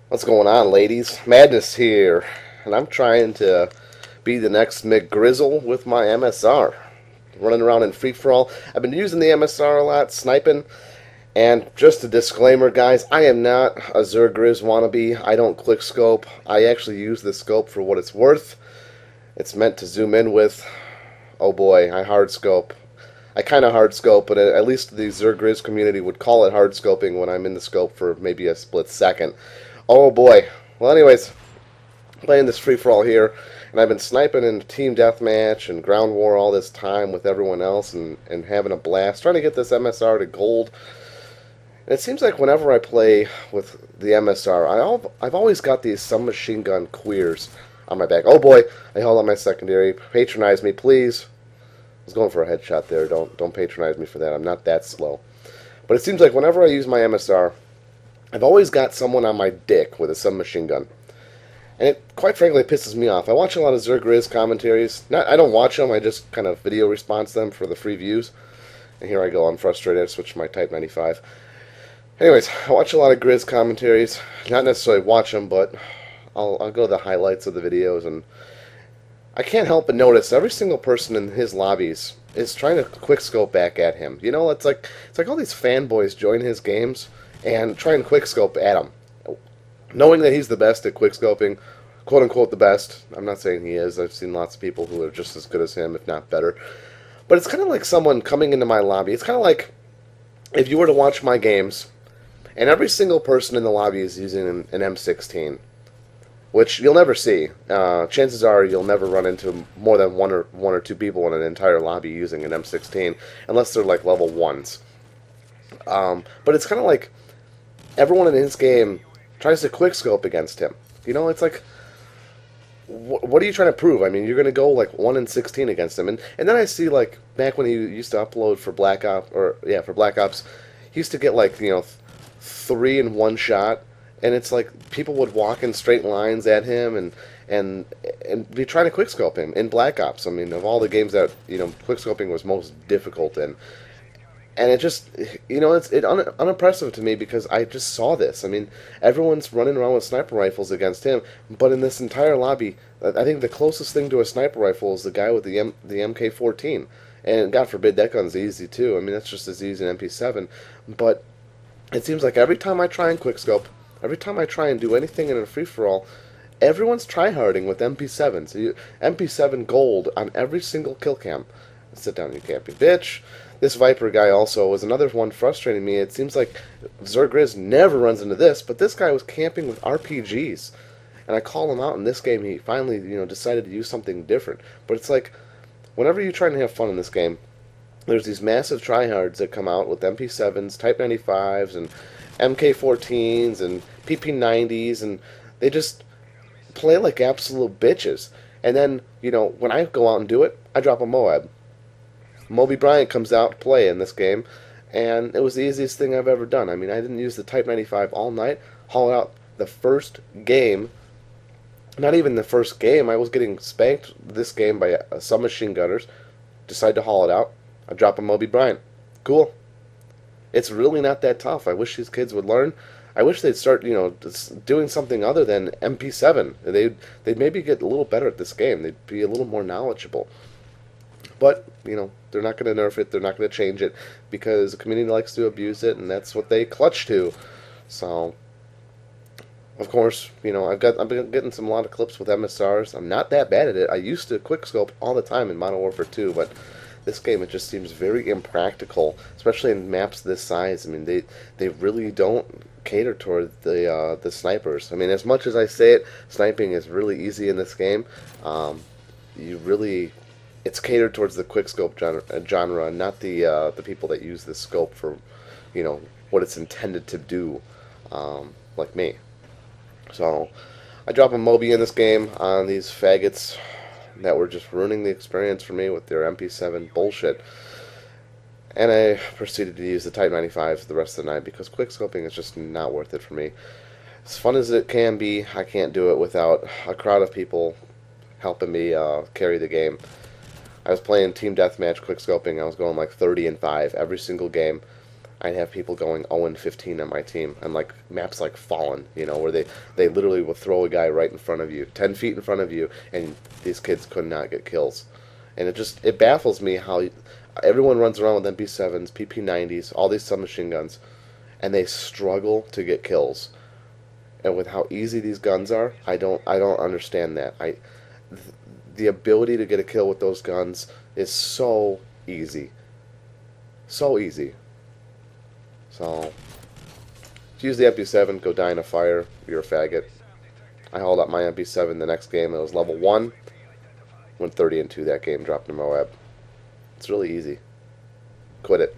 What's going on, ladies? Madness here, and I'm trying to be the next McGrizzle with my MSR. Running around in free for all. I've been using the MSR a lot, sniping, and just a disclaimer, guys, I am not a Zergriz wannabe. I don't quick scope. I actually use the scope for what it's worth. It's meant to zoom in with. Oh boy, I hard scope. I kind of hard scope, but at least the Zergriz community would call it hard scoping when I'm in the scope for maybe a split second. Oh boy. Well, anyways, playing this free for all here, and I've been sniping in team deathmatch and ground war all this time with everyone else, and having a blast trying to get this MSR to gold. And it seems like whenever I play with the MSR, I've always got these submachine gun queers on my back. Oh boy, I held on my secondary. Patronize me, please. I was going for a headshot there. Don't patronize me for that. I'm not that slow. But it seems like whenever I use my MSR, I've always got someone on my dick with a submachine gun. And it, quite frankly, pisses me off. I watch a lot of Zergriz commentaries. I don't watch them, I just kind of video response them for the free views. And here I go, I'm frustrated, I switched to my Type 95. Anyways, I watch a lot of Grizz commentaries. Not necessarily watch them, but I'll go to the highlights of the videos, and I can't help but notice every single person in his lobbies is trying to quickscope back at him. You know, it's like all these fanboys join his games and try and quickscope at him, knowing that he's the best at quickscoping, quote unquote the best. I'm not saying he is. I've seen lots of people who are just as good as him, if not better. But it's kind of like someone coming into my lobby. It's kind of like if you were to watch my games, and every single person in the lobby is using an M16. Which you'll never see. Chances are you'll never run into more than one or two people in an entire lobby using an M16, unless they're like level 1s. But it's kind of like everyone in his game tries to quickscope against him. You know, it's like, what are you trying to prove? I mean, you're going to go like 1 in 16 against him. And then I see, like, back when he used to upload for Black Ops, for Black Ops, he used to get like, 3 in 1 shot. And it's like people would walk in straight lines at him and be trying to quickscope him in Black Ops. I mean, of all the games that quickscoping was most difficult in, and it just it's unimpressive to me because I just saw this. I mean, everyone's running around with sniper rifles against him, but in this entire lobby, I think the closest thing to a sniper rifle is the guy with the MK14, and God forbid that gun's easy too. I mean, that's just as easy as an MP7, but it seems like every time I try and quickscope. Every time I try and do anything in a free-for-all, everyone's tryharding with MP7s. MP7 gold on every single kill cam. Sit down, you campy bitch. This Viper guy also was another one frustrating me. It seems like Zergriz never runs into this, but this guy was camping with RPGs. And I call him out in this game. He finally, decided to use something different. But it's like, whenever you're trying to have fun in this game, there's these massive tryhards that come out with MP7s, Type 95s, and MK14s and PP90s, and they just play like absolute bitches. And then, when I go out and do it, I drop a M.O.A.B. M.O.A.B. Bryant comes out to play in this game, and it was the easiest thing I've ever done. I mean, I didn't use the Type 95 all night, haul out the first game. Not even the first game. I was getting spanked this game by some machine gunners. Decide to haul it out. I drop a M.O.A.B. Bryant. Cool. It's really not that tough. I wish these kids would learn. I wish they'd start, doing something other than MP7. They'd maybe get a little better at this game. They'd be a little more knowledgeable. But, they're not going to nerf it. They're not going to change it because the community likes to abuse it, and that's what they clutch to. So, of course, I've been getting a lot of clips with MSRs. I'm not that bad at it. I used to quickscope all the time in Modern Warfare 2, but this game, it just seems very impractical, especially in maps this size. I mean, they really don't cater toward the snipers. I mean, as much as I say it, sniping is really easy in this game. It's catered towards the quickscope genre, not the people that use this scope for, what it's intended to do, like me. So, I drop a M.O.A.B. in this game on these faggots that were just ruining the experience for me with their MP7 bullshit. And I proceeded to use the Type 95 the rest of the night because quickscoping is just not worth it for me. As fun as it can be, I can't do it without a crowd of people helping me carry the game. I was playing team deathmatch quickscoping. I was going like 30 and 5 every single game. I'd have people going 0-15 on my team, and like maps like Fallen, where they literally will throw a guy right in front of you, 10 feet in front of you, and these kids could not get kills. And it baffles me how everyone runs around with MP7s, PP90s, all these submachine guns, and they struggle to get kills. And with how easy these guns are, I don't understand that. The ability to get a kill with those guns is so easy. So easy. So, use the MP7, go die in a fire, you're a faggot. I hauled up my MP7 the next game, it was level 1, went 30-2 that game, dropped to M.O.A.B. It's really easy. Quit it.